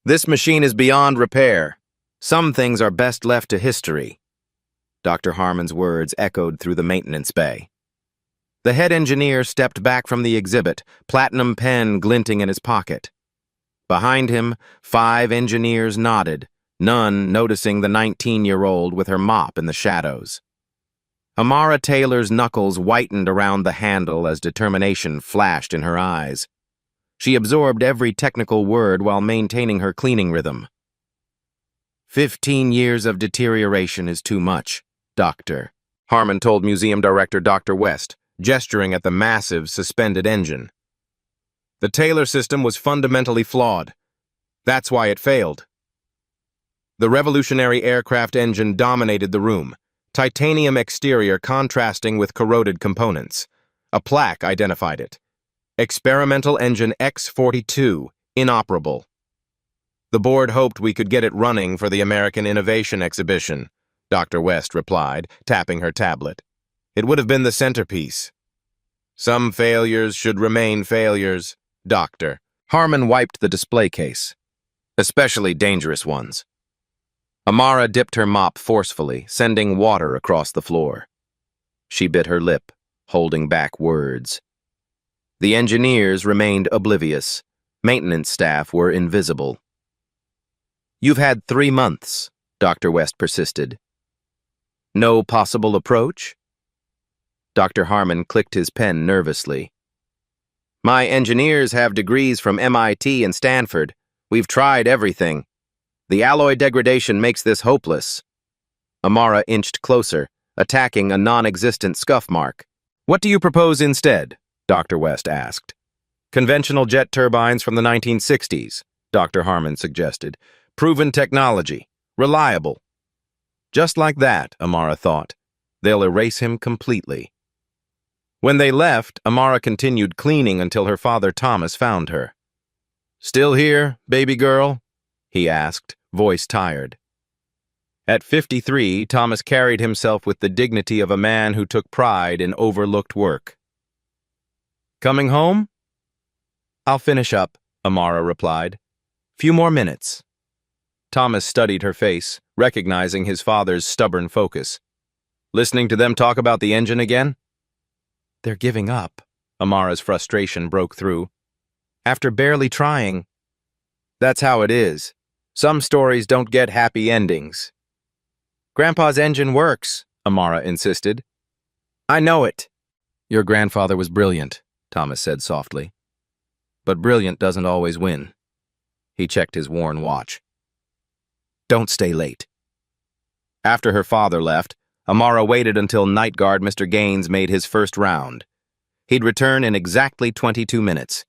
This machine is beyond repair. Some things are best left to history. Dr. Harmon's words echoed through the maintenance bay. The head engineer stepped back from the exhibit, platinum pen glinting in his pocket. Behind him, 5 engineers nodded, none noticing the 19-year-old with her mop in the shadows. Amara Taylor's knuckles whitened around the handle as determination flashed in her eyes. She absorbed every technical word while maintaining her cleaning rhythm. 15 years of deterioration is too much, Doctor, Harmon told Museum Director Dr. West, gesturing at the massive, suspended engine. The Taylor system was fundamentally flawed. That's why it failed. The revolutionary aircraft engine dominated the room, titanium exterior contrasting with corroded components. A plaque identified it. Experimental Engine X-42, inoperable. The board hoped we could get it running for the American Innovation Exhibition, Dr. West replied, tapping her tablet. It would have been the centerpiece. Some failures should remain failures, Doctor. Harmon wiped the display case, especially dangerous ones. Amara dipped her mop forcefully, sending water across the floor. She bit her lip, holding back words. The engineers remained oblivious. Maintenance staff were invisible. You've had 3 months, Dr. West persisted. No possible approach? Dr. Harmon clicked his pen nervously. My engineers have degrees from MIT and Stanford. We've tried everything. The alloy degradation makes this hopeless. Amara inched closer, attacking a non-existent scuff mark. What do you propose instead? Dr. West asked. Conventional jet turbines from the 1960s, Dr. Harmon suggested. Proven technology. Reliable. Just like that, Amara thought. They'll erase him completely. When they left, Amara continued cleaning until her father Thomas found her. Still here, baby girl? He asked, voice tired. At 53, Thomas carried himself with the dignity of a man who took pride in overlooked work. Coming home? I'll finish up, Amara replied. Few more minutes. Thomas studied her face, recognizing his father's stubborn focus. Listening to them talk about the engine again? They're giving up, Amara's frustration broke through. After barely trying. That's how it is. Some stories don't get happy endings. Grandpa's engine works, Amara insisted. I know it. Your grandfather was brilliant, Thomas said softly. But brilliant doesn't always win. He checked his worn watch. Don't stay late. After her father left, Amara waited until night guard Mr. Gaines made his first round. He'd return in exactly 22 minutes.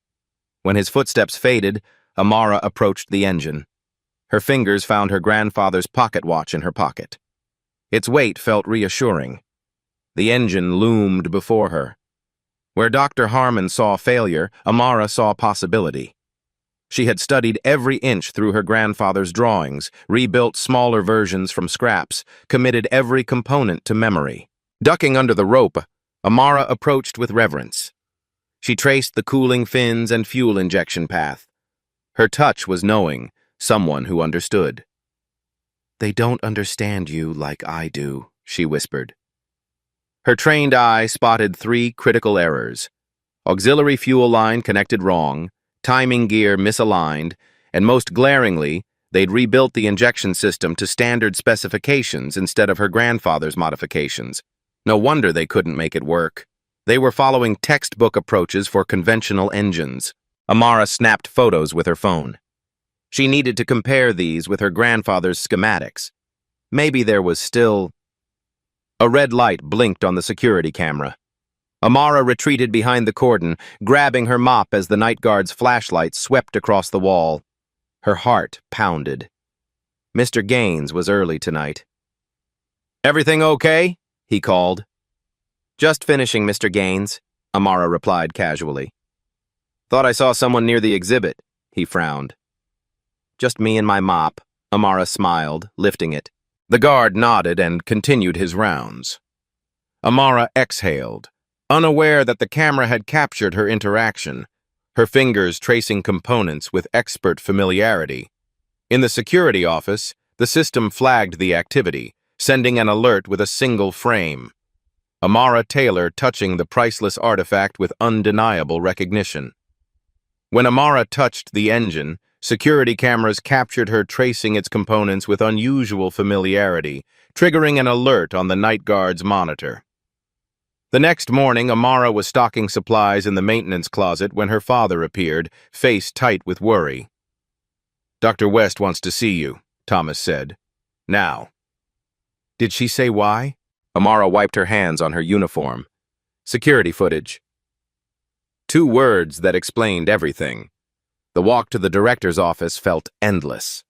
When his footsteps faded, Amara approached the engine. Her fingers found her grandfather's pocket watch in her pocket. Its weight felt reassuring. The engine loomed before her. Where Dr. Harmon saw failure, Amara saw possibility. She had studied every inch through her grandfather's drawings, rebuilt smaller versions from scraps, committed every component to memory. Ducking under the rope, Amara approached with reverence. She traced the cooling fins and fuel injection path. Her touch was knowing, someone who understood. They don't understand you like I do, she whispered. Her trained eye spotted 3 critical errors. Auxiliary fuel line connected wrong, timing gear misaligned, and most glaringly, they'd rebuilt the injection system to standard specifications instead of her grandfather's modifications. No wonder they couldn't make it work. They were following textbook approaches for conventional engines. Amara snapped photos with her phone. She needed to compare these with her grandfather's schematics. Maybe there was still... A red light blinked on the security camera. Amara retreated behind the cordon, grabbing her mop as the night guard's flashlight swept across the wall. Her heart pounded. Mr. Gaines was early tonight. Everything okay? He called. Just finishing, Mr. Gaines, Amara replied casually. Thought I saw someone near the exhibit, he frowned. Just me and my mop, Amara smiled, lifting it. The guard nodded and continued his rounds. Amara exhaled, unaware that the camera had captured her interaction, her fingers tracing components with expert familiarity. In the security office, the system flagged the activity, sending an alert with a single frame. Amara Taylor touching the priceless artifact with undeniable recognition. When Amara touched the engine, security cameras captured her tracing its components with unusual familiarity, triggering an alert on the night guard's monitor. The next morning, Amara was stocking supplies in the maintenance closet when her father appeared, face tight with worry. "Dr. West wants to see you," Thomas said. "Now." Did she say why? Amara wiped her hands on her uniform. Security footage. 2 words that explained everything. The walk to the director's office felt endless.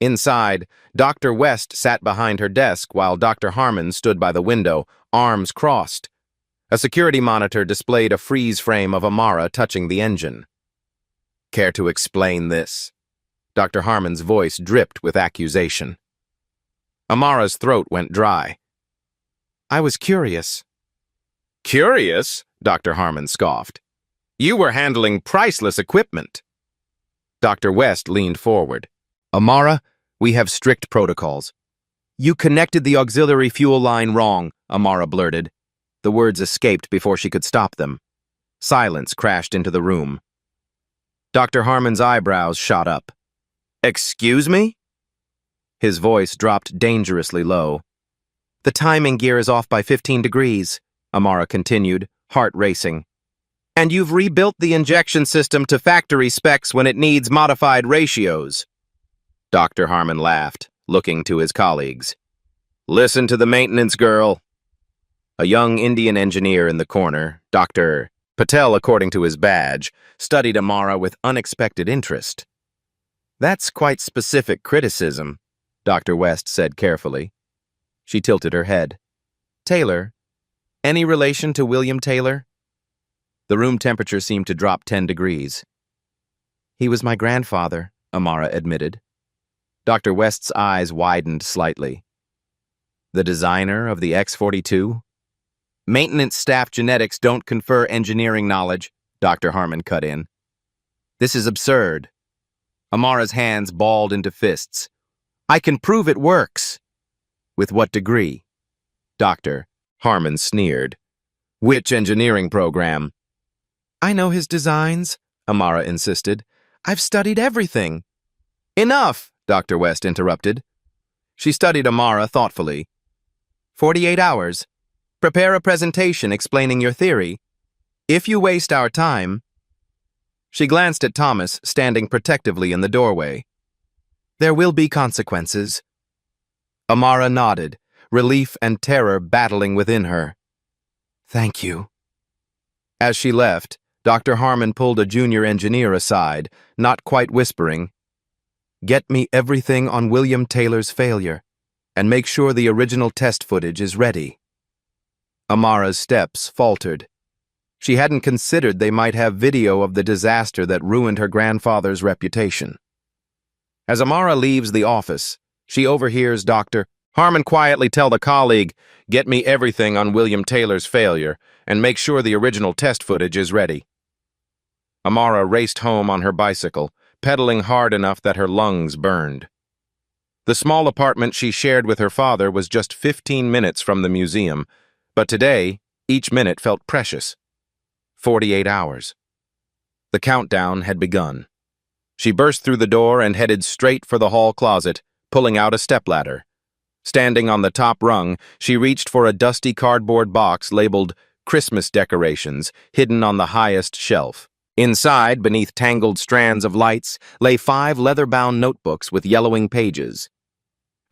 Inside, Dr. West sat behind her desk while Dr. Harmon stood by the window, arms crossed. A security monitor displayed a freeze frame of Amara touching the engine. "Care to explain this?" Dr. Harmon's voice dripped with accusation. Amara's throat went dry. "I was curious." "Curious?" Dr. Harmon scoffed. "You were handling priceless equipment." Dr. West leaned forward. "Amara, we have strict protocols." "You connected the auxiliary fuel line wrong," Amara blurted. The words escaped before she could stop them. Silence crashed into the room. Dr. Harmon's eyebrows shot up. "Excuse me?" His voice dropped dangerously low. "The timing gear is off by 15 degrees, Amara continued, heart racing. "And you've rebuilt the injection system to factory specs when it needs modified ratios." Dr. Harmon laughed, looking to his colleagues. "Listen to the maintenance girl." A young Indian engineer in the corner, Dr. Patel according to his badge, studied Amara with unexpected interest. "That's quite specific criticism," Dr. West said carefully. She tilted her head. "Taylor? Any relation to William Taylor?" The room temperature seemed to drop 10 degrees. "He was my grandfather," Amara admitted. Dr. West's eyes widened slightly. "The designer of the X-42? "Maintenance staff genetics don't confer engineering knowledge," Dr. Harmon cut in. "This is absurd." Amara's hands balled into fists. "I can prove it works." "With what degree?" Dr. Harmon sneered. "Which engineering program?" "I know his designs," Amara insisted. "I've studied everything." "Enough," Dr. West interrupted. She studied Amara thoughtfully. 48 hours. Prepare a presentation explaining your theory. If you waste our time..." She glanced at Thomas, standing protectively in the doorway. "There will be consequences." Amara nodded, relief and terror battling within her. "Thank you." As she left, Dr. Harmon pulled a junior engineer aside, not quite whispering. "Get me everything on William Taylor's failure, and make sure the original test footage is ready." Amara's steps faltered. She hadn't considered they might have video of the disaster that ruined her grandfather's reputation. As Amara leaves the office, she overhears Dr. Harmon quietly tell the colleague, "Get me everything on William Taylor's failure, and make sure the original test footage is ready." Amara raced home on her bicycle, pedaling hard enough that her lungs burned. The small apartment she shared with her father was just 15 minutes from the museum, but today, each minute felt precious. 48 hours. The countdown had begun. She burst through the door and headed straight for the hall closet, pulling out a stepladder. Standing on the top rung, she reached for a dusty cardboard box labeled "Christmas Decorations," hidden on the highest shelf. Inside, beneath tangled strands of lights, lay 5 leather-bound notebooks with yellowing pages.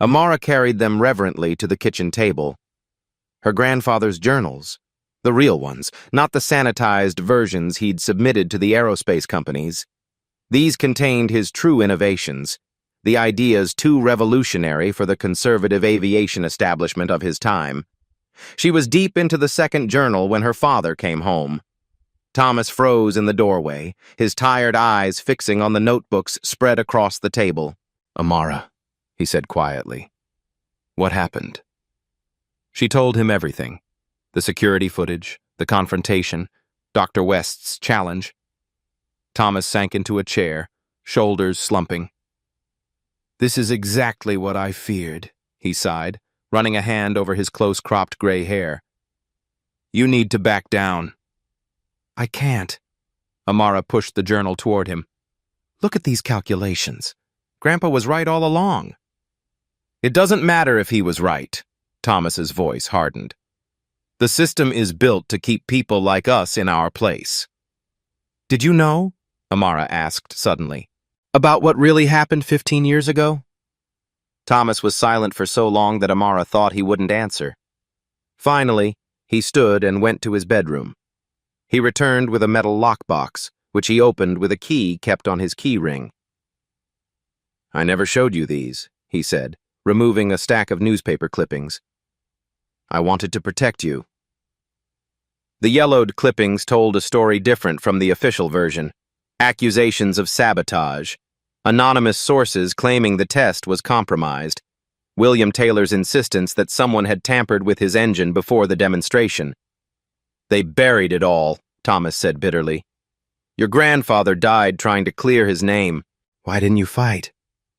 Amara carried them reverently to the kitchen table. Her grandfather's journals. The real ones, not the sanitized versions he'd submitted to the aerospace companies. These contained his true innovations, the ideas too revolutionary for the conservative aviation establishment of his time. She was deep into the second journal when her father came home. Thomas froze in the doorway, his tired eyes fixing on the notebooks spread across the table. "Amara," he said quietly. "What happened?" She told him everything. The security footage, the confrontation, Dr. West's challenge. Thomas sank into a chair, shoulders slumping. This is exactly what I feared, he sighed, running a hand over his close-cropped gray hair. You need to back down. I can't. Amara pushed the journal toward him. Look at these calculations. Grandpa was right all along. It doesn't matter if he was right. Thomas's voice hardened. The system is built to keep people like us in our place. Did you know? Amara asked suddenly. About what really happened 15 years ago? Thomas was silent for so long that Amara thought he wouldn't answer. Finally, he stood and went to his bedroom. He returned with a metal lockbox, which he opened with a key kept on his key ring. I never showed you these, he said, removing a stack of newspaper clippings. I wanted to protect you. The yellowed clippings told a story different from the official version. Accusations of sabotage, anonymous sources claiming the test was compromised, William Taylor's insistence that someone had tampered with his engine before the demonstration. They buried it all, Thomas said bitterly. Your grandfather died trying to clear his name. Why didn't you fight?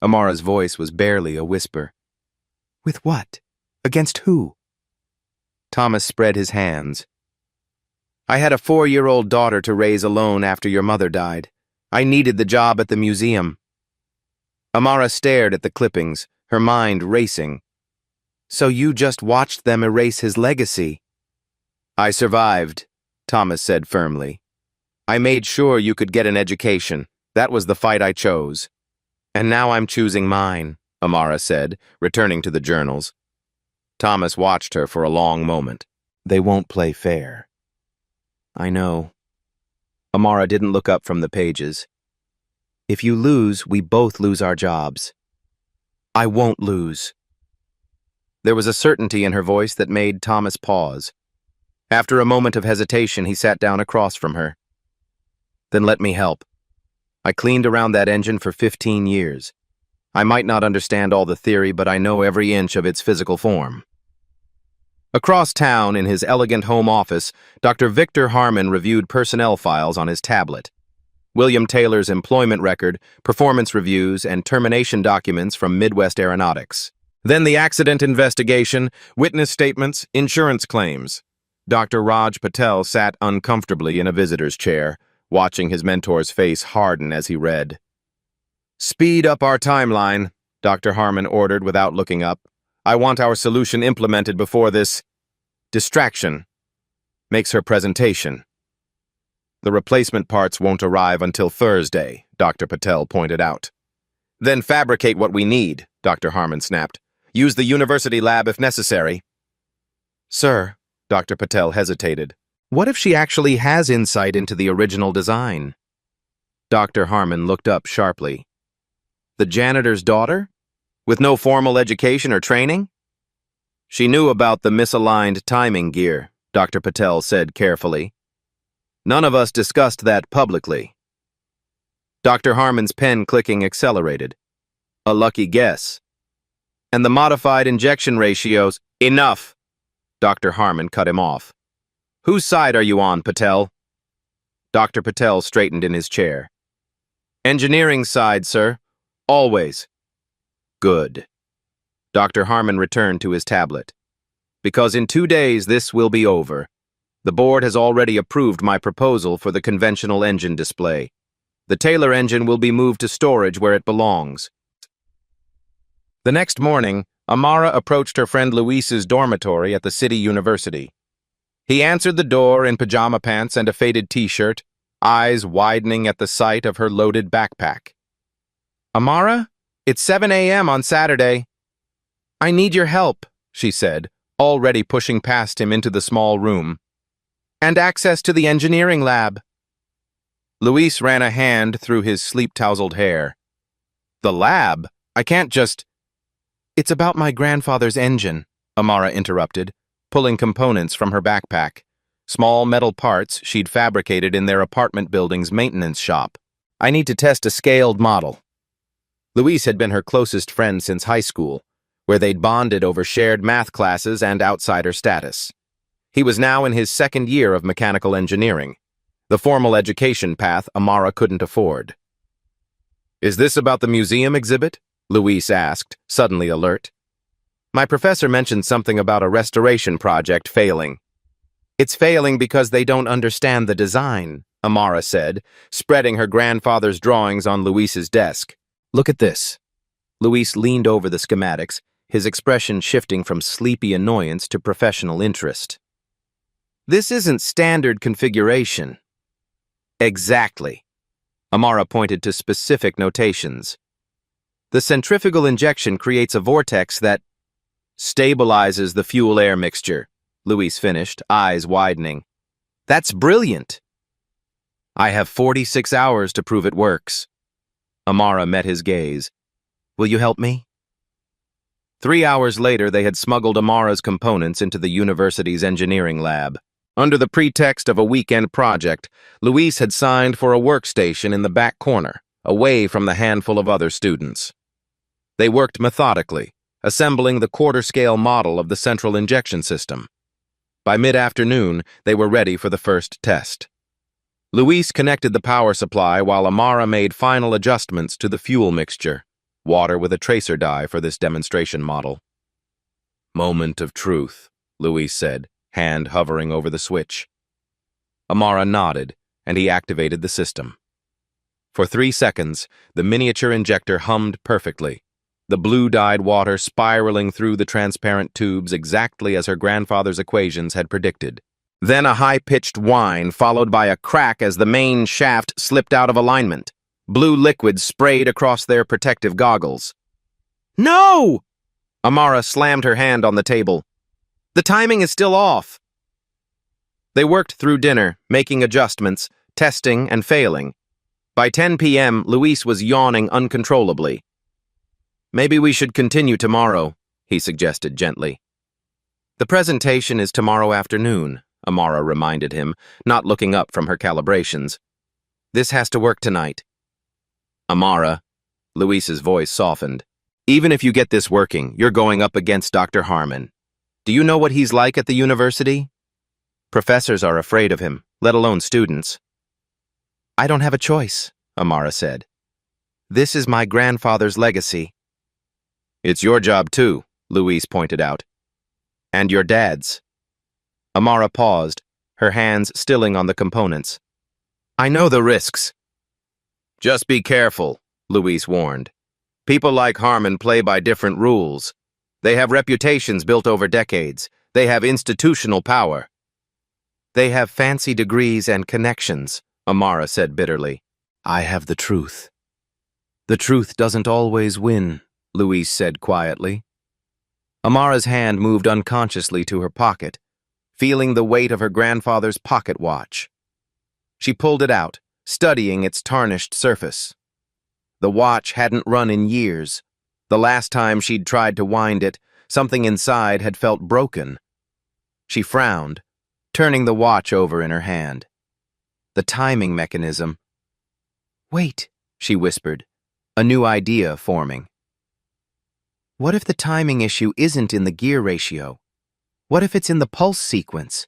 Amara's voice was barely a whisper. With what? Against who? Thomas spread his hands. I had a 4-year-old daughter to raise alone after your mother died. I needed the job at the museum. Amara stared at the clippings, her mind racing. So you just watched them erase his legacy? I survived, Thomas said firmly. I made sure you could get an education. That was the fight I chose. And now I'm choosing mine, Amara said, returning to the journals. Thomas watched her for a long moment. They won't play fair. I know. Amara didn't look up from the pages. If you lose, we both lose our jobs. I won't lose. There was a certainty in her voice that made Thomas pause. After a moment of hesitation, he sat down across from her. Then let me help. I cleaned around that engine for 15 years. I might not understand all the theory, but I know every inch of its physical form. Across town, in his elegant home office, Dr. Victor Harmon reviewed personnel files on his tablet. William Taylor's employment record, performance reviews, and termination documents from Midwest Aeronautics. Then the accident investigation, witness statements, insurance claims. Dr. Raj Patel sat uncomfortably in a visitor's chair, watching his mentor's face harden as he read. Speed up our timeline, Dr. Harmon ordered without looking up. I want our solution implemented before this distraction makes her presentation. The replacement parts won't arrive until Thursday, Dr. Patel pointed out. Then fabricate what we need, Dr. Harmon snapped. Use the university lab if necessary. Sir, Dr. Patel hesitated. What if she actually has insight into the original design? Dr. Harmon looked up sharply. The janitor's daughter? With no formal education or training? She knew about the misaligned timing gear, Dr. Patel said carefully. None of us discussed that publicly. Dr. Harmon's pen clicking accelerated. A lucky guess. And the modified injection ratios. Enough! Dr. Harmon cut him off. Whose side are you on, Patel? Dr. Patel straightened in his chair. Engineering's side, sir. Always. Good. Dr. Harmon returned to his tablet. Because in 2 days this will be over. The board has already approved my proposal for the conventional engine display. The Taylor engine will be moved to storage where it belongs. The next morning, Amara approached her friend Luis's dormitory at the city university. He answered the door in pajama pants and a faded t-shirt, eyes widening at the sight of her loaded backpack. Amara, it's 7 a.m. on Saturday. I need your help, she said, already pushing past him into the small room. And access to the engineering lab. Luis ran a hand through his sleep-tousled hair. The lab? I can't just... It's about my grandfather's engine, Amara interrupted, pulling components from her backpack. Small metal parts she'd fabricated in their apartment building's maintenance shop. I need to test a scaled model. Luis had been her closest friend since high school, where they'd bonded over shared math classes and outsider status. He was now in his 2nd year of mechanical engineering, the formal education path Amara couldn't afford. Is this about the museum exhibit? Luis asked, suddenly alert. My professor mentioned something about a restoration project failing. It's failing because they don't understand the design, Amara said, spreading her grandfather's drawings on Luis's desk. Look at this. Luis leaned over the schematics, his expression shifting from sleepy annoyance to professional interest. This isn't standard configuration. Exactly. Amara pointed to specific notations. The centrifugal injection creates a vortex that stabilizes the fuel-air mixture, Luis finished, eyes widening. That's brilliant. I have 46 hours to prove it works. Amara met his gaze. Will you help me? 3 hours later, they had smuggled Amara's components into the university's engineering lab. Under the pretext of a weekend project, Luis had signed for a workstation in the back corner, away from the handful of other students. They worked methodically, assembling the quarter-scale model of the central injection system. By mid-afternoon, they were ready for the first test. Luis connected the power supply while Amara made final adjustments to the fuel mixture, water with a tracer dye for this demonstration model. Moment of truth, Luis said, hand hovering over the switch. Amara nodded, and he activated the system. For 3 seconds, the miniature injector hummed perfectly, the blue-dyed water spiraling through the transparent tubes exactly as her grandfather's equations had predicted. Then a high-pitched whine, followed by a crack as the main shaft slipped out of alignment. Blue liquid sprayed across their protective goggles. No! Amara slammed her hand on the table. The timing is still off. They worked through dinner, making adjustments, testing and failing. By 10 p.m., Luis was yawning uncontrollably. Maybe we should continue tomorrow, he suggested gently. The presentation is tomorrow afternoon, Amara reminded him, not looking up from her calibrations. This has to work tonight. Amara, Luis's voice softened. Even if you get this working, you're going up against Dr. Harmon. Do you know what he's like at the university? Professors are afraid of him, let alone students. I don't have a choice, Amara said. This is my grandfather's legacy. It's your job too, Luis pointed out. And your dad's. Amara paused, her hands stilling on the components. I know the risks. Just be careful, Luis warned. People like Harmon play by different rules. They have reputations built over decades. They have institutional power. They have fancy degrees and connections, Amara said bitterly. I have the truth. The truth doesn't always win, Luis said quietly. Amara's hand moved unconsciously to her pocket, feeling the weight of her grandfather's pocket watch. She pulled it out, studying its tarnished surface. The watch hadn't run in years. The last time she'd tried to wind it, something inside had felt broken. She frowned, turning the watch over in her hand. The timing mechanism. Wait, she whispered, a new idea forming. What if the timing issue isn't in the gear ratio? What if it's in the pulse sequence?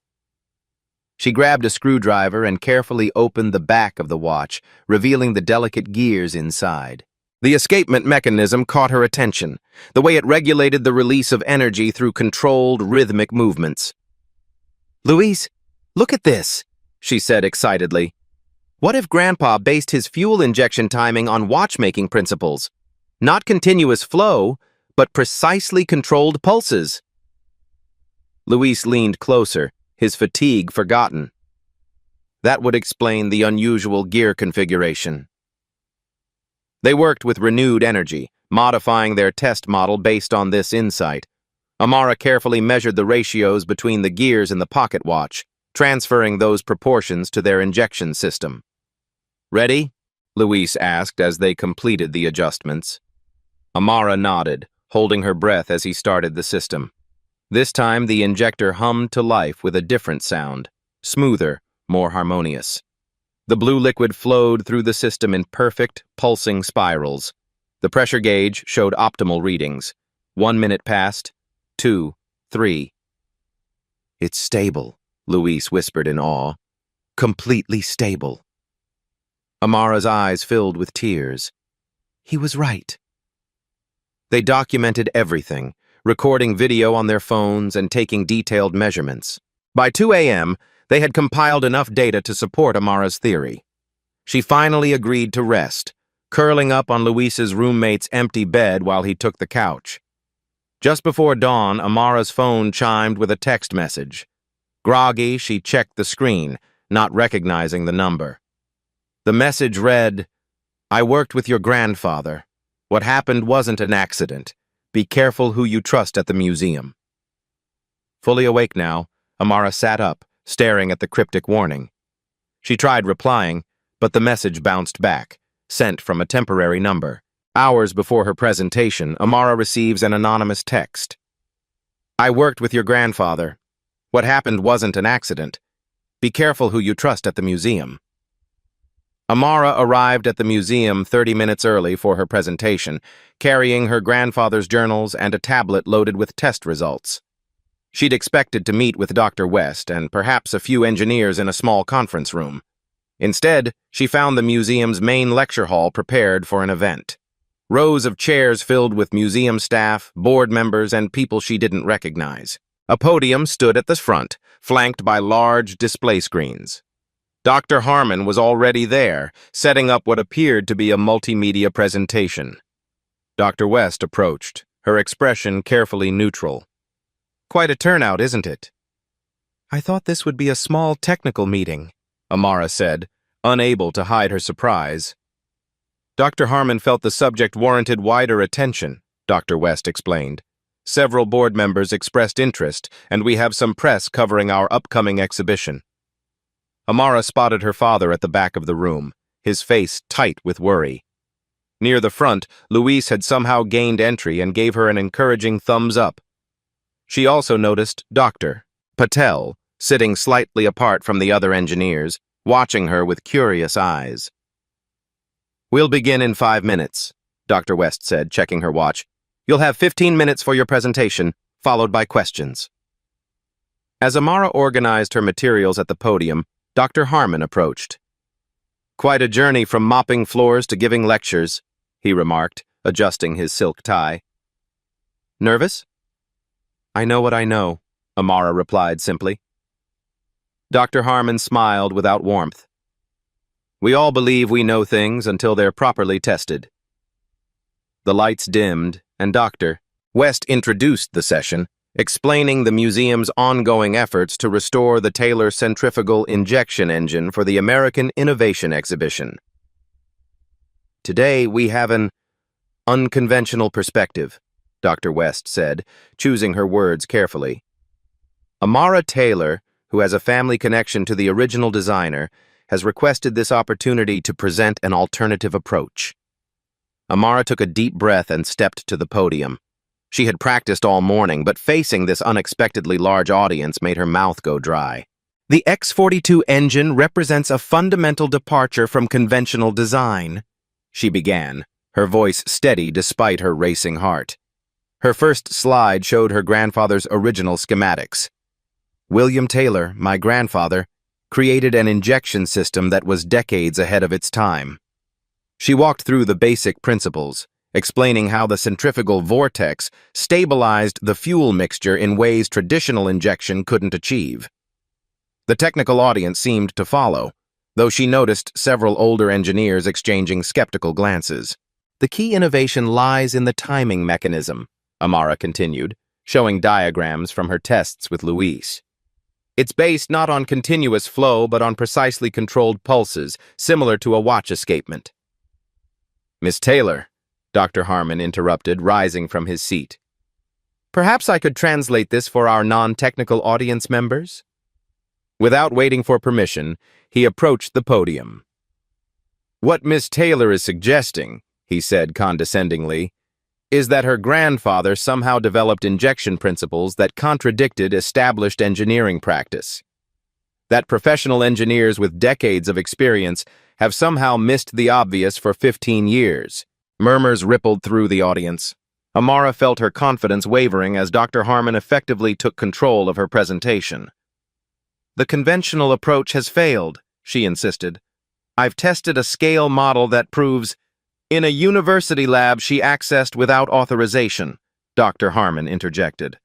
She grabbed a screwdriver and carefully opened the back of the watch, revealing the delicate gears inside. The escapement mechanism caught her attention, the way it regulated the release of energy through controlled, rhythmic movements. Luis, look at this, she said excitedly. What if Grandpa based his fuel injection timing on watchmaking principles? Not continuous flow, but precisely controlled pulses. Luis leaned closer, his fatigue forgotten. That would explain the unusual gear configuration. They worked with renewed energy, modifying their test model based on this insight. Amara carefully measured the ratios between the gears in the pocket watch, transferring those proportions to their injection system. Ready? Luis asked as they completed the adjustments. Amara nodded, holding her breath as he started the system. This time, the injector hummed to life with a different sound, smoother, more harmonious. The blue liquid flowed through the system in perfect, pulsing spirals. The pressure gauge showed optimal readings. 1 minute passed, 2, 3. It's stable, Luis whispered in awe. Completely stable. Amara's eyes filled with tears. He was right. They documented everything, recording video on their phones and taking detailed measurements. By 2 a.m., they had compiled enough data to support Amara's theory. She finally agreed to rest, curling up on Luis's roommate's empty bed while he took the couch. Just before dawn, Amara's phone chimed with a text message. Groggy, she checked the screen, not recognizing the number. The message read, "I worked with your grandfather. What happened wasn't an accident. Be careful who you trust at the museum." Fully awake now, Amara sat up, staring at the cryptic warning. She tried replying, but the message bounced back, sent from a temporary number. Hours before her presentation, Amara receives an anonymous text. "I worked with your grandfather. What happened wasn't an accident. Be careful who you trust at the museum." Amara arrived at the museum 30 minutes early for her presentation, carrying her grandfather's journals and a tablet loaded with test results. She'd expected to meet with Dr. West and perhaps a few engineers in a small conference room. Instead, she found the museum's main lecture hall prepared for an event. Rows of chairs filled with museum staff, board members, and people she didn't recognize. A podium stood at the front, flanked by large display screens. Dr. Harmon was already there, setting up what appeared to be a multimedia presentation. Dr. West approached, her expression carefully neutral. "Quite a turnout, isn't it?" "I thought this would be a small technical meeting," Amara said, unable to hide her surprise. "Dr. Harmon felt the subject warranted wider attention," Dr. West explained. "Several board members expressed interest, and we have some press covering our upcoming exhibition." Amara spotted her father at the back of the room, his face tight with worry. Near the front, Luis had somehow gained entry and gave her an encouraging thumbs up. She also noticed Dr. Patel, sitting slightly apart from the other engineers, watching her with curious eyes. "We'll begin in 5 minutes," Dr. West said, checking her watch. "You'll have 15 minutes for your presentation, followed by questions." As Amara organized her materials at the podium, Dr. Harmon approached. "Quite a journey from mopping floors to giving lectures," he remarked, adjusting his silk tie. "Nervous?" "I know what I know," Amara replied simply. Dr. Harmon smiled without warmth. "We all believe we know things until they're properly tested." The lights dimmed, and Dr. West introduced the session, explaining the museum's ongoing efforts to restore the Taylor centrifugal injection engine for the American Innovation Exhibition. "Today we have an unconventional perspective," Dr. West said, choosing her words carefully. "Amara Taylor, who has a family connection to the original designer, has requested this opportunity to present an alternative approach." Amara took a deep breath and stepped to the podium. She had practiced all morning, but facing this unexpectedly large audience made her mouth go dry. "The X-42 engine represents a fundamental departure from conventional design," she began, her voice steady despite her racing heart. Her first slide showed her grandfather's original schematics. "William Taylor, my grandfather, created an injection system that was decades ahead of its time." She walked through the basic principles, explaining how the centrifugal vortex stabilized the fuel mixture in ways traditional injection couldn't achieve. The technical audience seemed to follow, though she noticed several older engineers exchanging skeptical glances. "The key innovation lies in the timing mechanism," Amara continued, showing diagrams from her tests with Luis. "It's based not on continuous flow, but on precisely controlled pulses, similar to a watch escapement." "Miss Taylor," Dr. Harmon interrupted, rising from his seat. "Perhaps I could translate this for our non-technical audience members?" Without waiting for permission, he approached the podium. "What Miss Taylor is suggesting," he said condescendingly, "is that her grandfather somehow developed injection principles that contradicted established engineering practice. That professional engineers with decades of experience have somehow missed the obvious for 15 years. Murmurs rippled through the audience. Amara felt her confidence wavering as Dr. Harmon effectively took control of her presentation. "The conventional approach has failed," she insisted. "I've tested a scale model that proves..." In a university lab she accessed without authorization, Dr. Harmon interjected.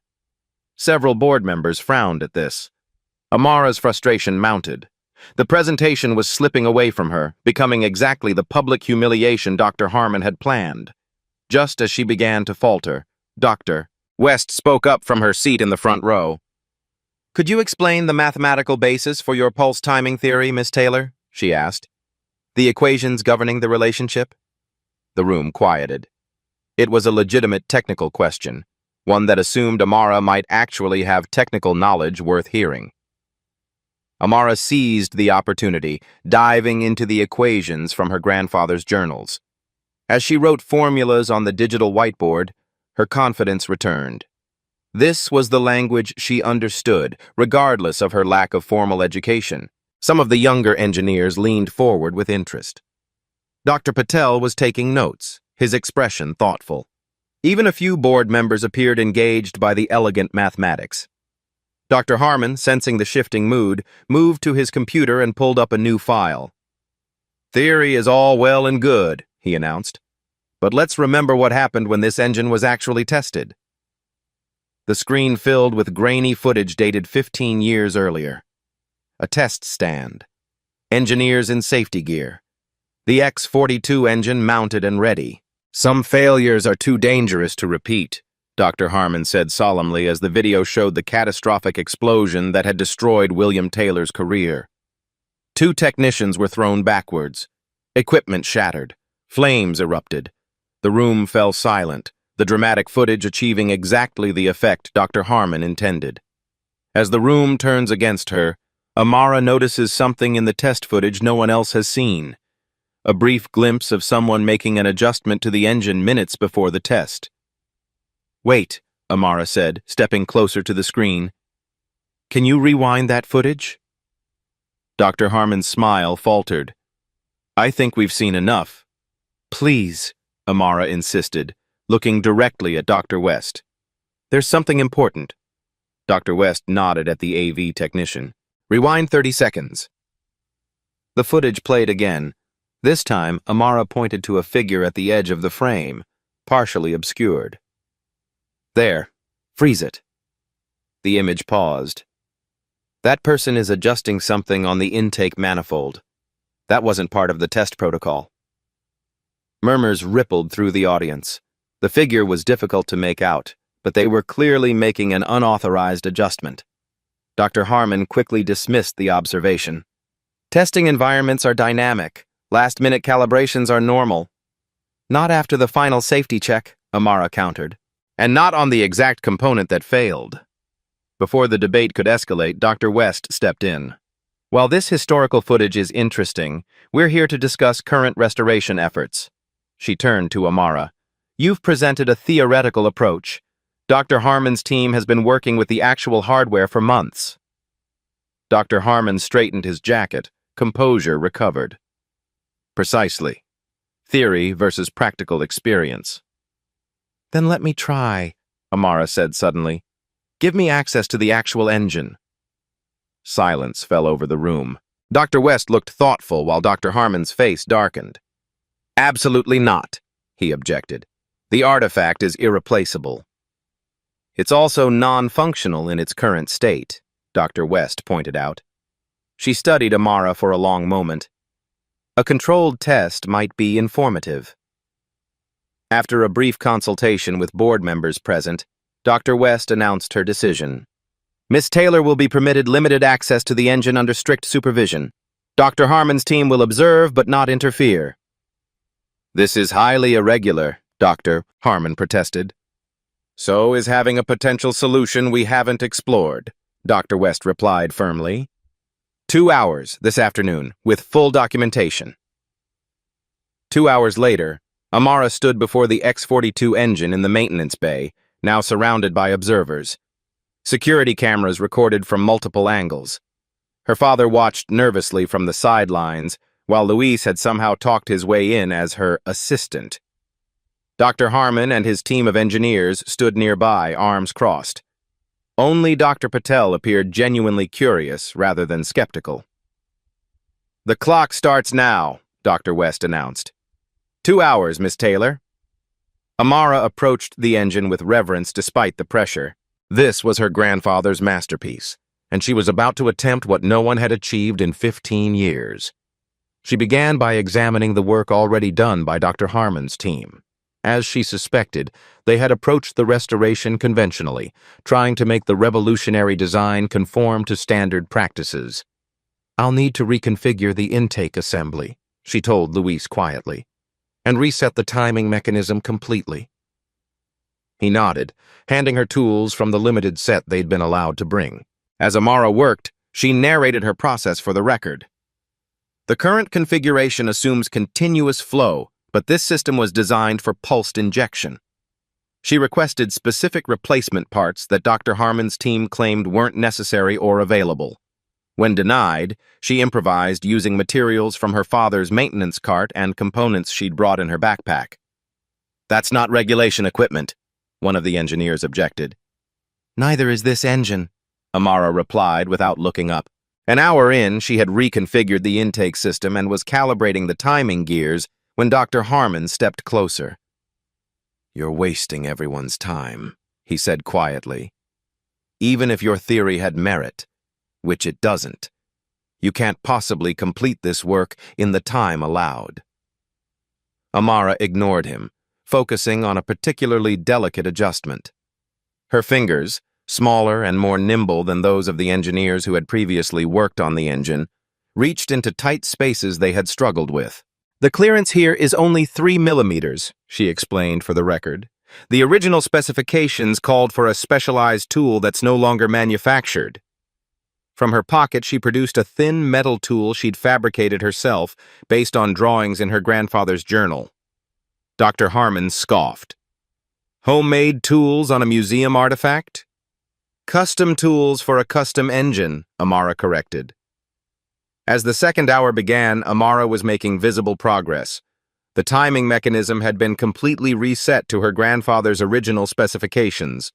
Several board members frowned at this. Amara's frustration mounted. The presentation was slipping away from her, becoming exactly the public humiliation Dr. Harmon had planned. Just as she began to falter, Dr. West spoke up from her seat in the front row. "Could you explain the mathematical basis for your pulse timing theory, Miss Taylor?" she asked. "The equations governing the relationship?" The room quieted. It was a legitimate technical question, one that assumed Amara might actually have technical knowledge worth hearing. Amara seized the opportunity, diving into the equations from her grandfather's journals. As she wrote formulas on the digital whiteboard, her confidence returned. This was the language she understood, regardless of her lack of formal education. Some of the younger engineers leaned forward with interest. Dr. Patel was taking notes, his expression thoughtful. Even a few board members appeared engaged by the elegant mathematics. Dr. Harmon, sensing the shifting mood, moved to his computer and pulled up a new file. "Theory is all well and good," he announced. "But let's remember what happened when this engine was actually tested." The screen filled with grainy footage dated 15 years earlier. A test stand. Engineers in safety gear. The X-42 engine mounted and ready. "Some failures are too dangerous to repeat," Dr. Harmon said solemnly as the video showed the catastrophic explosion that had destroyed William Taylor's career. 2 technicians were thrown backwards. Equipment shattered. Flames erupted. The room fell silent, the dramatic footage achieving exactly the effect Dr. Harmon intended. As the room turns against her, Amara notices something in the test footage no one else has seen. A brief glimpse of someone making an adjustment to the engine minutes before the test. "Wait," Amara said, stepping closer to the screen. "Can you rewind that footage?" Dr. Harmon's smile faltered. "I think we've seen enough." "Please," Amara insisted, looking directly at Dr. West. "There's something important." Dr. West nodded at the AV technician. "Rewind 30 seconds. The footage played again. This time, Amara pointed to a figure at the edge of the frame, partially obscured. "There. Freeze it." The image paused. "That person is adjusting something on the intake manifold. That wasn't part of the test protocol." Murmurs rippled through the audience. The figure was difficult to make out, but they were clearly making an unauthorized adjustment. Dr. Harmon quickly dismissed the observation. "Testing environments are dynamic. Last-minute calibrations are normal." "Not after the final safety check," Amara countered. "And not on the exact component that failed." Before the debate could escalate, Dr. West stepped in. "While this historical footage is interesting, we're here to discuss current restoration efforts." She turned to Amara. "You've presented a theoretical approach. Dr. Harmon's team has been working with the actual hardware for months." Dr. Harmon straightened his jacket. Composure recovered. "Precisely. Theory versus practical experience." "Then let me try," Amara said suddenly. "Give me access to the actual engine." Silence fell over the room. Dr. West looked thoughtful while Dr. Harmon's face darkened. "Absolutely not," he objected. "The artifact is irreplaceable." "It's also non-functional in its current state," Dr. West pointed out. She studied Amara for a long moment. "A controlled test might be informative." After a brief consultation with board members present, Dr. West announced her decision. "Miss Taylor will be permitted limited access to the engine under strict supervision. Dr. Harmon's team will observe but not interfere." "This is highly irregular," Dr. Harmon protested. "So is having a potential solution we haven't explored," Dr. West replied firmly. 2 hours this afternoon, with full documentation." 2 hours later, Amara stood before the X-42 engine in the maintenance bay, now surrounded by observers. Security cameras recorded from multiple angles. Her father watched nervously from the sidelines, while Luis had somehow talked his way in as her assistant. Dr. Harmon and his team of engineers stood nearby, arms crossed. Only Dr. Patel appeared genuinely curious rather than skeptical. "The clock starts now," Dr. West announced. 2 hours, Miss Taylor. Amara approached the engine with reverence despite the pressure. This was her grandfather's masterpiece, and she was about to attempt what no one had achieved in 15 years. She began by examining the work already done by Dr. Harmon's team. As she suspected, they had approached the restoration conventionally, trying to make the revolutionary design conform to standard practices. "I'll need to reconfigure the intake assembly," she told Luis quietly, "and reset the timing mechanism completely." He nodded, handing her tools from the limited set they'd been allowed to bring. As Amara worked, she narrated her process for the record. "The current configuration assumes continuous flow, but this system was designed for pulsed injection." She requested specific replacement parts that Dr. Harmon's team claimed weren't necessary or available. When denied, she improvised using materials from her father's maintenance cart and components she'd brought in her backpack. "That's not regulation equipment," one of the engineers objected. "Neither is this engine," Amara replied without looking up. An hour in, she had reconfigured the intake system and was calibrating the timing gears when Dr. Harmon stepped closer. "You're wasting everyone's time," he said quietly. "Even if your theory had merit, which it doesn't, you can't possibly complete this work in the time allowed." Amara ignored him, focusing on a particularly delicate adjustment. Her fingers, smaller and more nimble than those of the engineers who had previously worked on the engine, reached into tight spaces they had struggled with. "The clearance here is only 3 millimeters, she explained for the record. "The original specifications called for a specialized tool that's no longer manufactured." From her pocket, she produced a thin metal tool she'd fabricated herself based on drawings in her grandfather's journal. Dr. Harmon scoffed. "Homemade tools on a museum artifact?" "Custom tools for a custom engine," Amara corrected. As the second hour began, Amara was making visible progress. The timing mechanism had been completely reset to her grandfather's original specifications.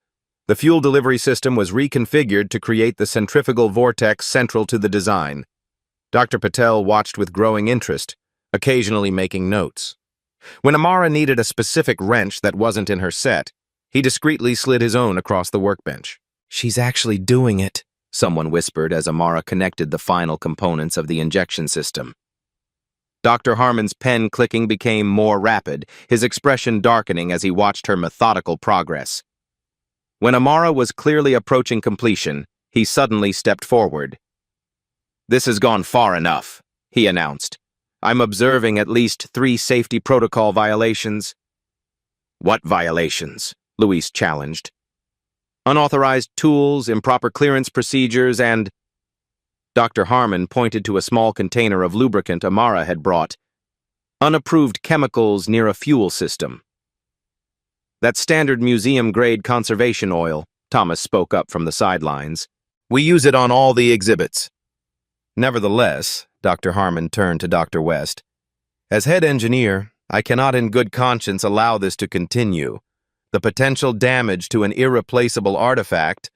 The fuel delivery system was reconfigured to create the centrifugal vortex central to the design. Dr. Patel watched with growing interest, occasionally making notes. When Amara needed a specific wrench that wasn't in her set, he discreetly slid his own across the workbench. "She's actually doing it," someone whispered as Amara connected the final components of the injection system. Dr. Harmon's pen clicking became more rapid, his expression darkening as he watched her methodical progress. When Amara was clearly approaching completion, he suddenly stepped forward. "This has gone far enough," he announced. "I'm observing at least 3 safety protocol violations." "What violations?" Luis challenged. "Unauthorized tools, improper clearance procedures, and—" Dr. Harmon pointed to a small container of lubricant Amara had brought. "Unapproved chemicals near a fuel system." "That's standard museum-grade conservation oil," Thomas spoke up from the sidelines. "We use it on all the exhibits." "Nevertheless," Dr. Harmon turned to Dr. West, "as head engineer, I cannot in good conscience allow this to continue. The potential damage to an irreplaceable artifact—"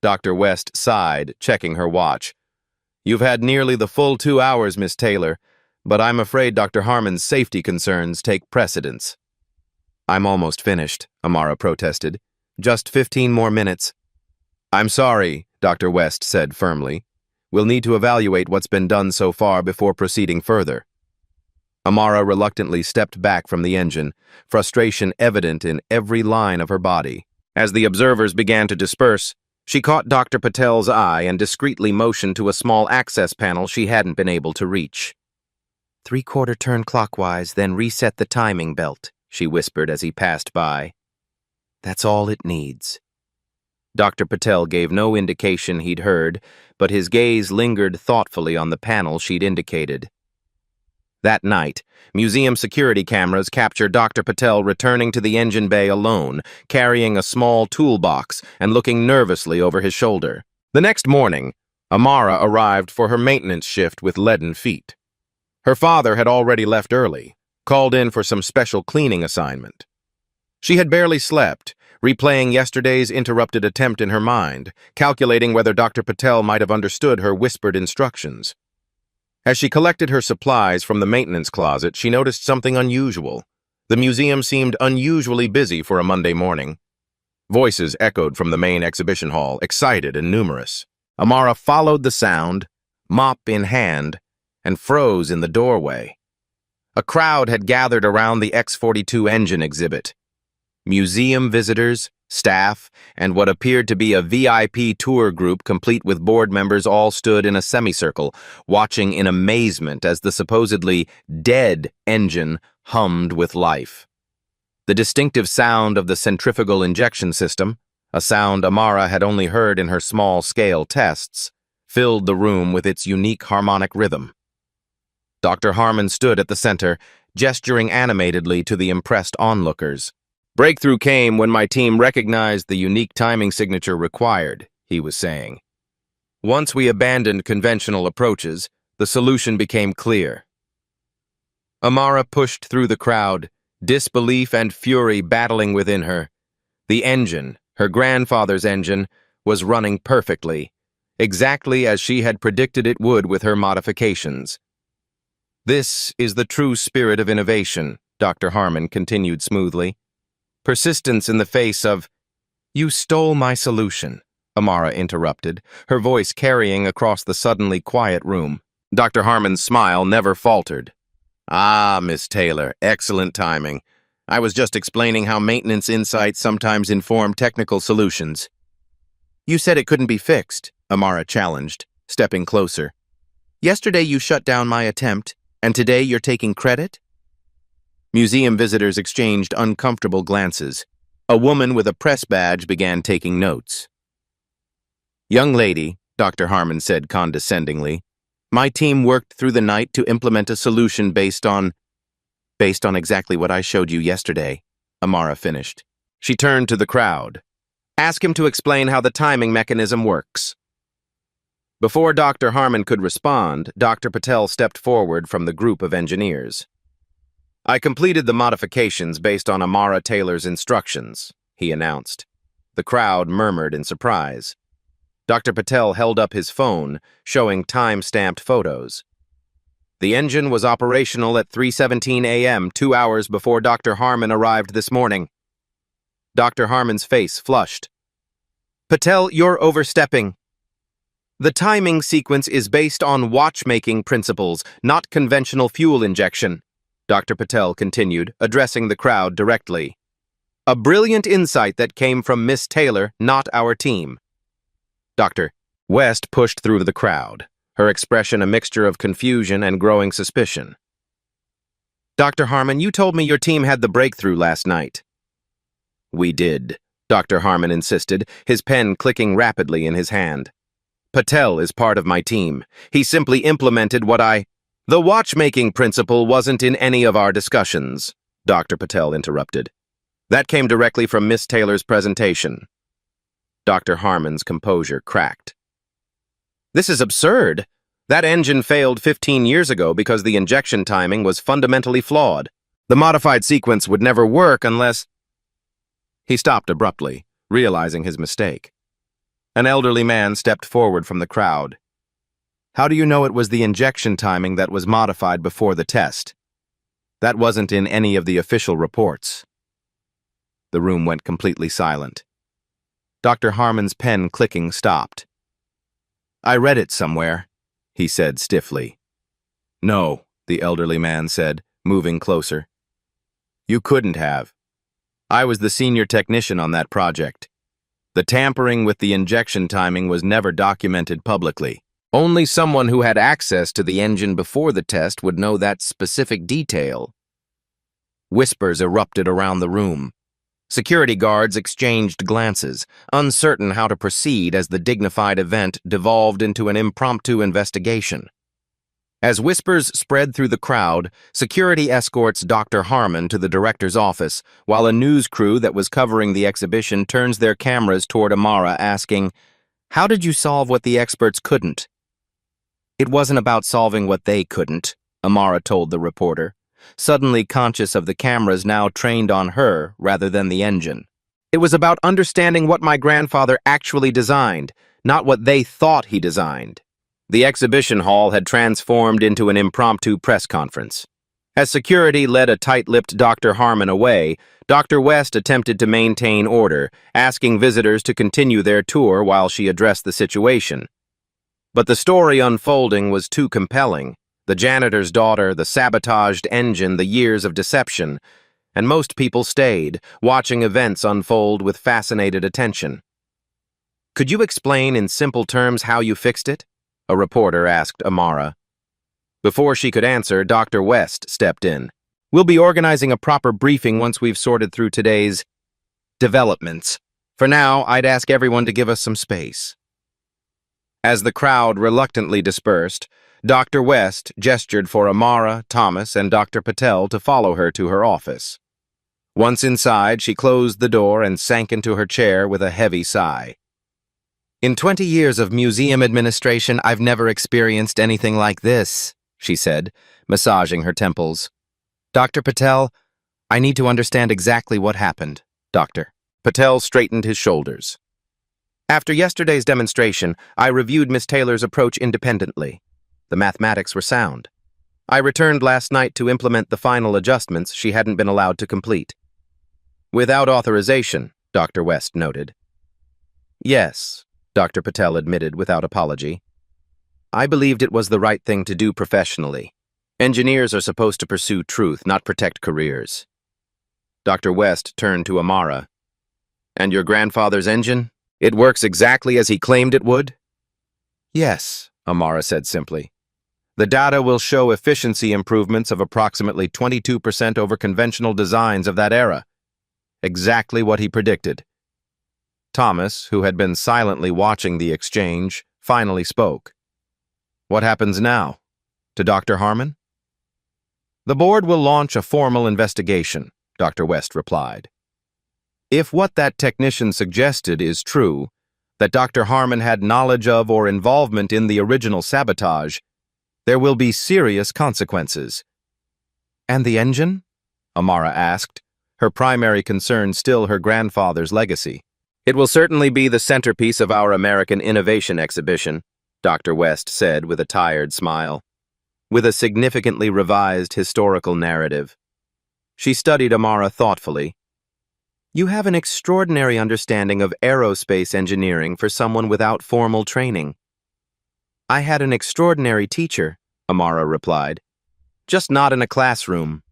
Dr. West sighed, checking her watch. "You've had nearly the full 2 hours, Miss Taylor, but I'm afraid Dr. Harmon's safety concerns take precedence." "I'm almost finished," Amara protested. "Just 15 more minutes." "I'm sorry," Dr. West said firmly. "We'll need to evaluate what's been done so far before proceeding further." Amara reluctantly stepped back from the engine, frustration evident in every line of her body. As the observers began to disperse, she caught Dr. Patel's eye and discreetly motioned to a small access panel she hadn't been able to reach. "3/4 turn clockwise, then reset the timing belt," she whispered as he passed by. "That's all it needs." Dr. Patel gave no indication he'd heard, but his gaze lingered thoughtfully on the panel she'd indicated. That night, museum security cameras captured Dr. Patel returning to the engine bay alone, carrying a small toolbox and looking nervously over his shoulder. The next morning, Amara arrived for her maintenance shift with leaden feet. Her father had already left early, called in for some special cleaning assignment. She had barely slept, replaying yesterday's interrupted attempt in her mind, calculating whether Dr. Patel might have understood her whispered instructions. As she collected her supplies from the maintenance closet, she noticed something unusual. The museum seemed unusually busy for a Monday morning. Voices echoed from the main exhibition hall, excited and numerous. Amara followed the sound, mop in hand, and froze in the doorway. A crowd had gathered around the X-42 engine exhibit. Museum visitors, staff, and what appeared to be a VIP tour group complete with board members all stood in a semicircle, watching in amazement as the supposedly dead engine hummed with life. The distinctive sound of the centrifugal injection system, a sound Amara had only heard in her small-scale tests, filled the room with its unique harmonic rhythm. Dr. Harmon stood at the center, gesturing animatedly to the impressed onlookers. "Breakthrough came when my team recognized the unique timing signature required," he was saying. "Once we abandoned conventional approaches, the solution became clear." Amara pushed through the crowd, disbelief and fury battling within her. The engine, her grandfather's engine, was running perfectly, exactly as she had predicted it would with her modifications. "This is the true spirit of innovation," Dr. Harmon continued smoothly. "Persistence in the face of—" "You stole my solution," Amara interrupted, her voice carrying across the suddenly quiet room. Dr. Harmon's smile never faltered. "Ah, Miss Taylor, excellent timing. I was just explaining how maintenance insights sometimes inform technical solutions." "You said it couldn't be fixed," Amara challenged, stepping closer. "Yesterday you shut down my attempt, and today you're taking credit?" Museum visitors exchanged uncomfortable glances. A woman with a press badge began taking notes. "Young lady," Dr. Harmon said condescendingly, "my team worked through the night to implement a solution based on exactly what I showed you yesterday," Amara finished. She turned to the crowd. "Ask him to explain how the timing mechanism works." Before Dr. Harmon could respond, Dr. Patel stepped forward from the group of engineers. "I completed the modifications based on Amara Taylor's instructions," he announced. The crowd murmured in surprise. Dr. Patel held up his phone, showing time-stamped photos. "The engine was operational at 3:17 a.m., 2 hours before Dr. Harmon arrived this morning." Dr. Harmon's face flushed. "Patel, you're overstepping. The timing sequence is based on watchmaking principles, not conventional fuel injection," Dr. Patel continued, addressing the crowd directly. "A brilliant insight that came from Miss Taylor, not our team." Dr. West pushed through the crowd, her expression a mixture of confusion and growing suspicion. "Dr. Harmon, you told me your team had the breakthrough last night." "We did," Dr. Harmon insisted, his pen clicking rapidly in his hand. "Patel is part of my team. He simply implemented what I—" "The watchmaking principle wasn't in any of our discussions," Dr. Patel interrupted. "That came directly from Miss Taylor's presentation." Dr. Harmon's composure cracked. "This is absurd. That engine failed 15 years ago because the injection timing was fundamentally flawed. The modified sequence would never work unless—" He stopped abruptly, realizing his mistake. An elderly man stepped forward from the crowd. "How do you know it was the injection timing that was modified before the test? That wasn't in any of the official reports." The room went completely silent. Dr. Harmon's pen clicking stopped. "I read it somewhere," he said stiffly. "No," the elderly man said, moving closer. "You couldn't have. I was the senior technician on that project. The tampering with the injection timing was never documented publicly. Only someone who had access to the engine before the test would know that specific detail." Whispers erupted around the room. Security guards exchanged glances, uncertain how to proceed as the dignified event devolved into an impromptu investigation. As whispers spread through the crowd, security escorts Dr. Harmon to the director's office, while a news crew that was covering the exhibition turns their cameras toward Amara, asking, "How did you solve what the experts couldn't?" "It wasn't about solving what they couldn't," Amara told the reporter, suddenly conscious of the cameras now trained on her rather than the engine. "It was about understanding what my grandfather actually designed, not what they thought he designed." The exhibition hall had transformed into an impromptu press conference. As security led a tight-lipped Dr. Harmon away, Dr. West attempted to maintain order, asking visitors to continue their tour while she addressed the situation. But the story unfolding was too compelling. The janitor's daughter, the sabotaged engine, the years of deception, and most people stayed, watching events unfold with fascinated attention. "Could you explain in simple terms how you fixed it?" a reporter asked Amara. Before she could answer, Dr. West stepped in. "We'll be organizing a proper briefing once we've sorted through today's developments. For now, I'd ask everyone to give us some space." As the crowd reluctantly dispersed, Dr. West gestured for Amara, Thomas, and Dr. Patel to follow her to her office. Once inside, she closed the door and sank into her chair with a heavy sigh. "In 20 years of museum administration, I've never experienced anything like this," she said, massaging her temples. "Dr. Patel, I need to understand exactly what happened." Dr. Patel straightened his shoulders. "After yesterday's demonstration, I reviewed Miss Taylor's approach independently. The mathematics were sound. I returned last night to implement the final adjustments she hadn't been allowed to complete." "Without authorization," Dr. West noted. "Yes," Dr. Patel admitted without apology. "I believed it was the right thing to do professionally. Engineers are supposed to pursue truth, not protect careers." Dr. West turned to Amara. "And your grandfather's engine? It works exactly as he claimed it would?" "Yes," Amara said simply. "The data will show efficiency improvements of approximately 22% over conventional designs of that era. Exactly what he predicted." Thomas, who had been silently watching the exchange, finally spoke. "What happens now? To Dr. Harmon?" "The board will launch a formal investigation," Dr. West replied. "If what that technician suggested is true, that Dr. Harmon had knowledge of or involvement in the original sabotage, there will be serious consequences." "And the engine?" Amara asked, her primary concern still her grandfather's legacy. "It will certainly be the centerpiece of our American Innovation Exhibition," Dr. West said with a tired smile, "with a significantly revised historical narrative." She studied Amara thoughtfully. "You have an extraordinary understanding of aerospace engineering for someone without formal training." "I had an extraordinary teacher," Amara replied. "Just not in a classroom."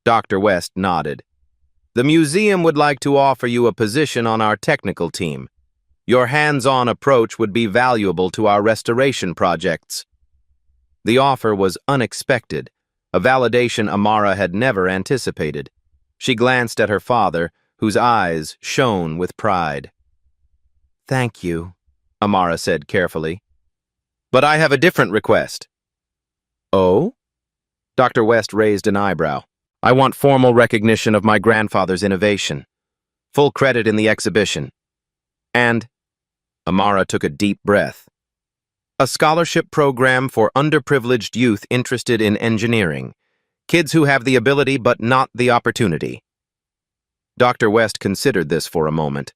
Dr. West nodded. "The museum would like to offer you a position on our technical team. Your hands-on approach would be valuable to our restoration projects." The offer was unexpected, a validation Amara had never anticipated. She glanced at her father, whose eyes shone with pride. "Thank you," Amara said carefully. "But I have a different request." "Oh?" Dr. West raised an eyebrow. "I want formal recognition of my grandfather's innovation. Full credit in the exhibition. And," Amara took a deep breath, "a scholarship program for underprivileged youth interested in engineering. Kids who have the ability but not the opportunity." Dr. West considered this for a moment.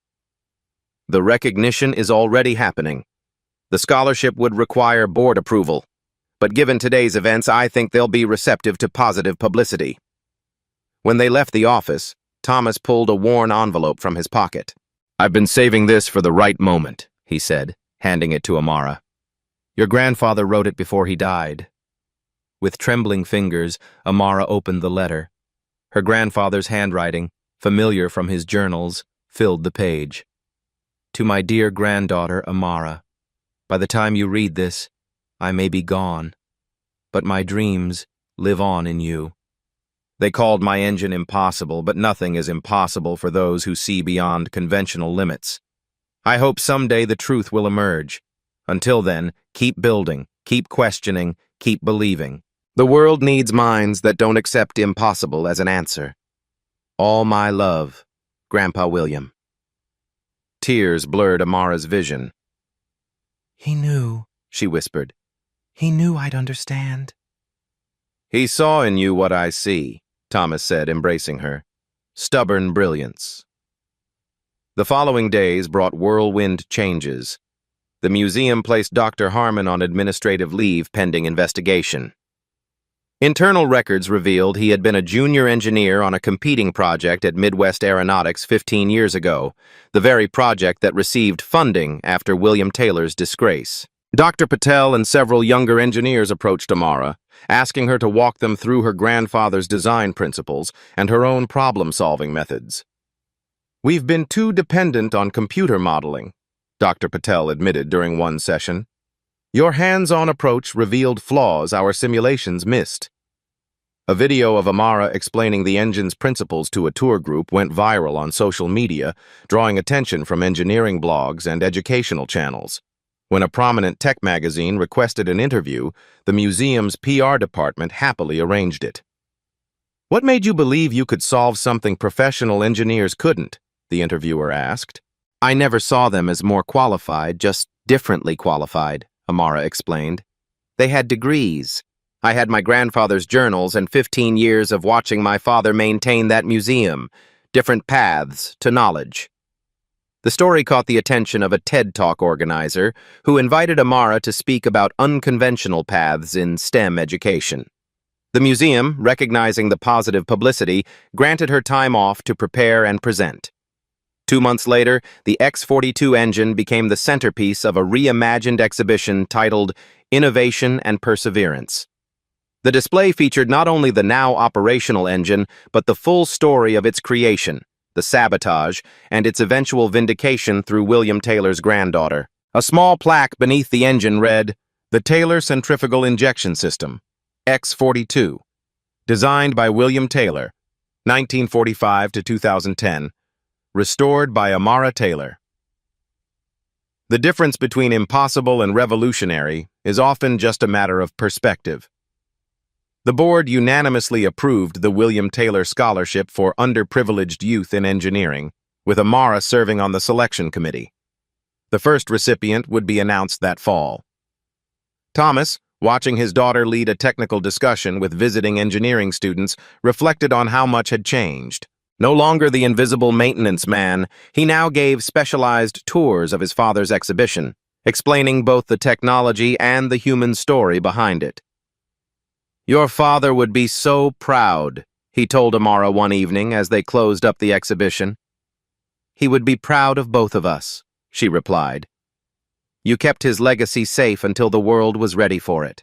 "The recognition is already happening. The scholarship would require board approval. But given today's events, I think they'll be receptive to positive publicity." When they left the office, Thomas pulled a worn envelope from his pocket. "I've been saving this for the right moment," he said, handing it to Amara. "Your grandfather wrote it before he died." With trembling fingers, Amara opened the letter. Her grandfather's handwriting, familiar from his journals, filled the page. "To my dear granddaughter, Amara, by the time you read this, I may be gone, but my dreams live on in you. They called my engine impossible, but nothing is impossible for those who see beyond conventional limits. I hope someday the truth will emerge. Until then, keep building, keep questioning, keep believing. The world needs minds that don't accept impossible as an answer. All my love, Grandpa William." Tears blurred Amara's vision. "He knew," she whispered. "He knew I'd understand." "He saw in you what I see," Thomas said, embracing her. "Stubborn brilliance." The following days brought whirlwind changes. The museum placed Dr. Harmon on administrative leave pending investigation. Internal records revealed he had been a junior engineer on a competing project at Midwest Aeronautics 15 years ago, the very project that received funding after William Taylor's disgrace. Dr. Patel and several younger engineers approached Amara, asking her to walk them through her grandfather's design principles and her own problem-solving methods. "We've been too dependent on computer modeling," Dr. Patel admitted during one session. "Your hands-on approach revealed flaws our simulations missed." A video of Amara explaining the engine's principles to a tour group went viral on social media, drawing attention from engineering blogs and educational channels. When a prominent tech magazine requested an interview, the museum's PR department happily arranged it. "What made you believe you could solve something professional engineers couldn't?" the interviewer asked. "I never saw them as more qualified, just differently qualified," Amara explained. "They had degrees. I had my grandfather's journals and 15 years of watching my father maintain that museum, different paths to knowledge." The story caught the attention of a TED Talk organizer who invited Amara to speak about unconventional paths in STEM education. The museum, recognizing the positive publicity, granted her time off to prepare and present. 2 months later, the X-42 engine became the centerpiece of a reimagined exhibition titled Innovation and Perseverance. The display featured not only the now operational engine, but the full story of its creation, the sabotage, and its eventual vindication through William Taylor's granddaughter. A small plaque beneath the engine read, "The Taylor Centrifugal Injection System, X-42, designed by William Taylor, 1945 to 2010, restored by Amara Taylor." The difference between impossible and revolutionary is often just a matter of perspective. The board unanimously approved the William Taylor Scholarship for underprivileged youth in engineering, with Amara serving on the selection committee. The first recipient would be announced that fall. Thomas, watching his daughter lead a technical discussion with visiting engineering students, reflected on how much had changed. No longer the invisible maintenance man, he now gave specialized tours of his father's exhibition, explaining both the technology and the human story behind it. "Your father would be so proud," he told Amara one evening as they closed up the exhibition. "He would be proud of both of us," she replied. "You kept his legacy safe until the world was ready for it."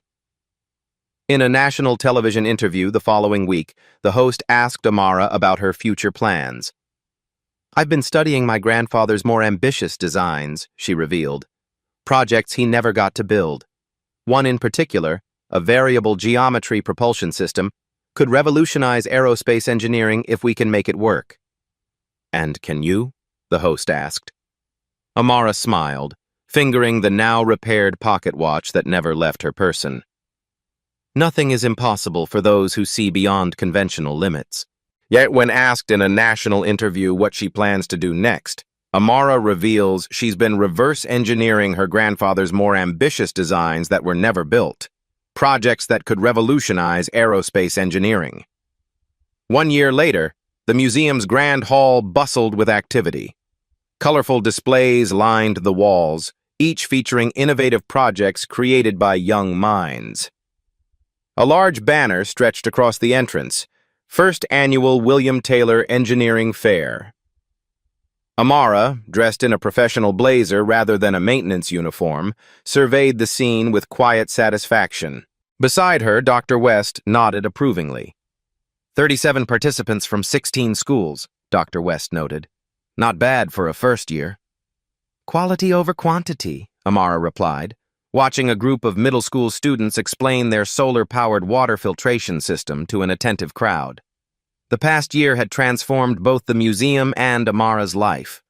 In a national television interview the following week, the host asked Amara about her future plans. "I've been studying my grandfather's more ambitious designs," she revealed. "Projects he never got to build. One in particular, a variable geometry propulsion system, could revolutionize aerospace engineering if we can make it work." "And can you?" the host asked. Amara smiled, fingering the now-repaired pocket watch that never left her person. "Nothing is impossible for those who see beyond conventional limits." Yet when asked in a national interview what she plans to do next, Amara reveals she's been reverse engineering her grandfather's more ambitious designs that were never built. Projects that could revolutionize aerospace engineering. 1 year later, the museum's grand hall bustled with activity. Colorful displays lined the walls, each featuring innovative projects created by young minds. A large banner stretched across the entrance, First Annual William Taylor Engineering Fair. Amara, dressed in a professional blazer rather than a maintenance uniform, surveyed the scene with quiet satisfaction. Beside her, Dr. West nodded approvingly. 37 participants from 16 schools, Dr. West noted. "Not bad for a first year." "Quality over quantity," Amara replied, watching a group of middle school students explain their solar-powered water filtration system to an attentive crowd. The past year had transformed both the museum and Amara's life.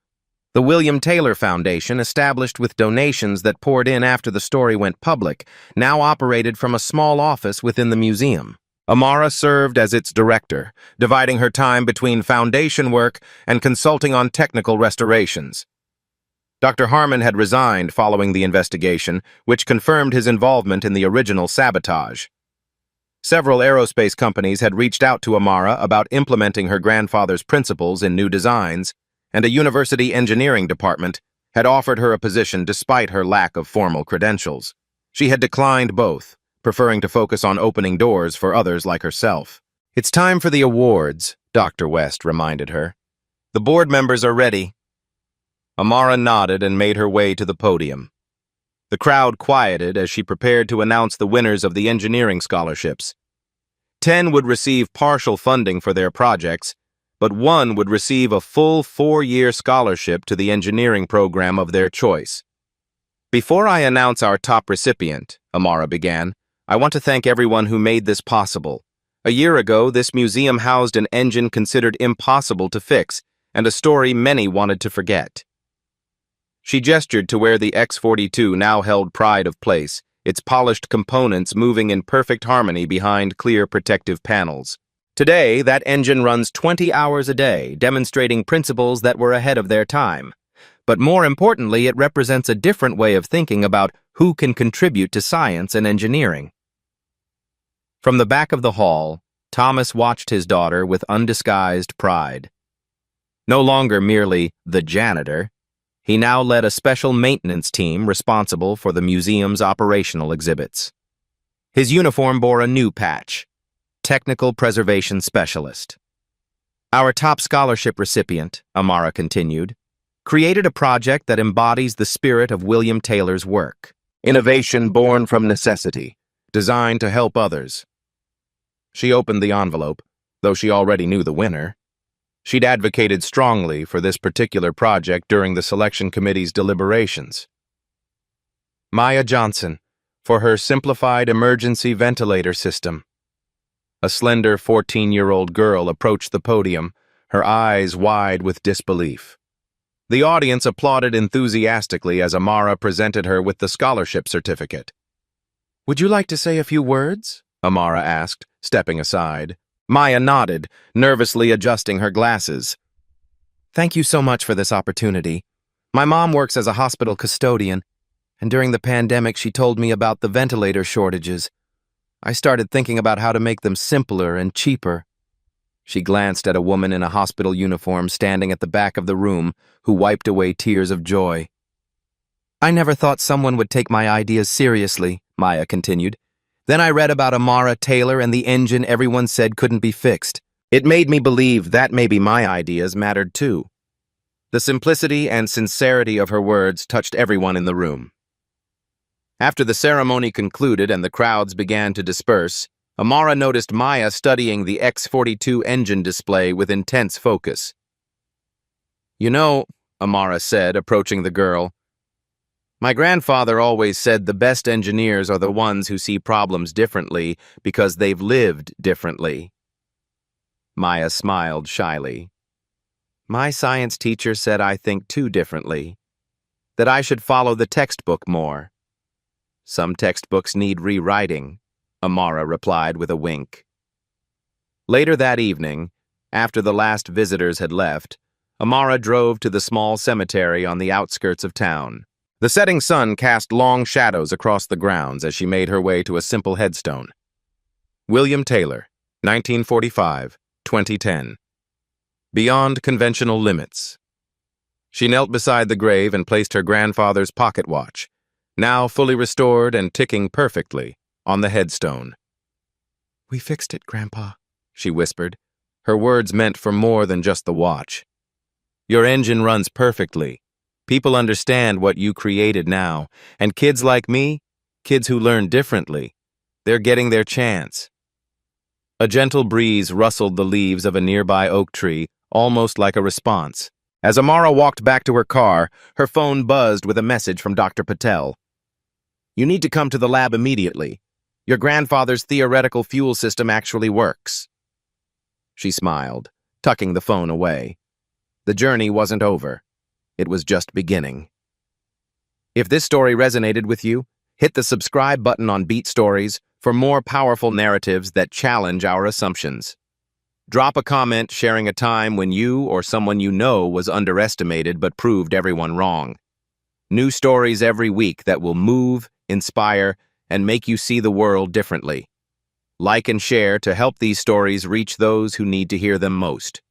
The William Taylor Foundation, established with donations that poured in after the story went public, now operated from a small office within the museum. Amara served as its director, dividing her time between foundation work and consulting on technical restorations. Dr. Harmon had resigned following the investigation, which confirmed his involvement in the original sabotage. Several aerospace companies had reached out to Amara about implementing her grandfather's principles in new designs, and a university engineering department had offered her a position despite her lack of formal credentials. She had declined both, preferring to focus on opening doors for others like herself. "It's time for the awards," Dr. West reminded her. "The board members are ready." Amara nodded and made her way to the podium. The crowd quieted as she prepared to announce the winners of the engineering scholarships. 10 would receive partial funding for their projects, but 1 would receive a full 4-year scholarship to the engineering program of their choice. "Before I announce our top recipient," Amara began, "I want to thank everyone who made this possible. A year ago, this museum housed an engine considered impossible to fix, and a story many wanted to forget." She gestured to where the X-42 now held pride of place, its polished components moving in perfect harmony behind clear protective panels. Today, that engine runs 20 hours a day, demonstrating principles that were ahead of their time. But more importantly, it represents a different way of thinking about who can contribute to science and engineering. From the back of the hall, Thomas watched his daughter with undisguised pride. No longer merely the janitor, he now led a special maintenance team responsible for the museum's operational exhibits. His uniform bore a new patch: Technical Preservation Specialist. "Our top scholarship recipient," Amara continued, "created a project that embodies the spirit of William Taylor's work. Innovation born from necessity, designed to help others." She opened the envelope, though she already knew the winner. She'd advocated strongly for this particular project during the selection committee's deliberations. Maya Johnson, for her simplified emergency ventilator system. A slender 14-year-old girl approached the podium, her eyes wide with disbelief. The audience applauded enthusiastically as Amara presented her with the scholarship certificate. "Would you like to say a few words?" Amara asked, stepping aside. Maya nodded, nervously adjusting her glasses. "Thank you so much for this opportunity. My mom works as a hospital custodian, and during the pandemic she told me about the ventilator shortages. I started thinking about how to make them simpler and cheaper." She glanced at a woman in a hospital uniform standing at the back of the room who wiped away tears of joy. "I never thought someone would take my ideas seriously," Maya continued. "Then I read about Amara Taylor and the engine everyone said couldn't be fixed. It made me believe that maybe my ideas mattered too." The simplicity and sincerity of her words touched everyone in the room. After the ceremony concluded and the crowds began to disperse, Amara noticed Maya studying the X-42 engine display with intense focus. "You know," Amara said, approaching the girl, "my grandfather always said the best engineers are the ones who see problems differently because they've lived differently." Maya smiled shyly. "My science teacher said I think too differently, that I should follow the textbook more." "Some textbooks need rewriting," Amara replied with a wink. Later that evening, after the last visitors had left, Amara drove to the small cemetery on the outskirts of town. The setting sun cast long shadows across the grounds as she made her way to a simple headstone. William Taylor, 1945-2010. Beyond conventional limits. She knelt beside the grave and placed her grandfather's pocket watch, now fully restored and ticking perfectly, on the headstone. "We fixed it, Grandpa," she whispered. Her words meant for more than just the watch. "Your engine runs perfectly. People understand what you created now, and kids like me, kids who learn differently, they're getting their chance." A gentle breeze rustled the leaves of a nearby oak tree, almost like a response. As Amara walked back to her car, her phone buzzed with a message from Dr. Patel. "You need to come to the lab immediately. Your grandfather's theoretical fuel system actually works." She smiled, tucking the phone away. The journey wasn't over. It was just beginning. If this story resonated with you, hit the subscribe button on Beat Stories for more powerful narratives that challenge our assumptions. Drop a comment sharing a time when you or someone you know was underestimated but proved everyone wrong. New stories every week that will move, inspire, and make you see the world differently. Like and share to help these stories reach those who need to hear them most.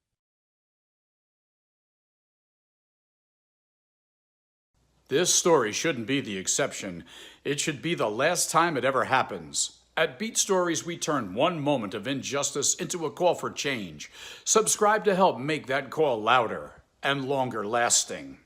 This story shouldn't be the exception. It should be the last time it ever happens. At Beat Stories, we turn one moment of injustice into a call for change. Subscribe to help make that call louder and longer lasting.